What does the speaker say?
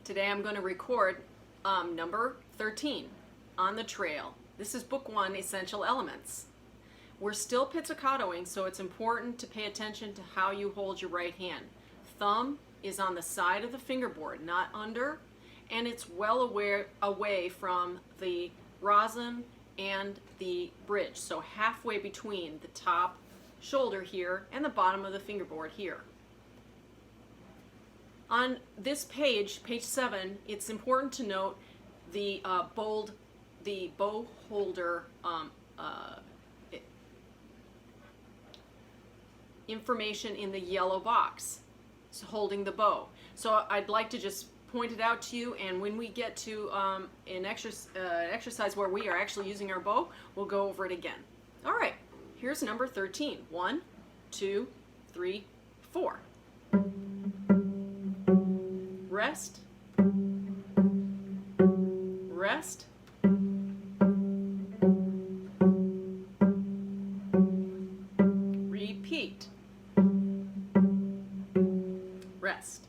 Today I'm going to record number 13, On the Trail. This is Book 1, Essential Elements. We're still pizzicatoing, so it's important to pay attention to how you hold your right hand. Thumb is on the side of the fingerboard, not under, and it's well away from the rosin and the bridge, so halfway between the top shoulder here and the bottom of the fingerboard here. On this page, page 7, it's important to note the bow holder information in the yellow box, so holding the bow. So I'd like to just point it out to you, and when we get to an exercise where we are actually using our bow, we'll go over it again. All right, here's number 13. 1, 2, 3, 4. Rest, rest, repeat, rest.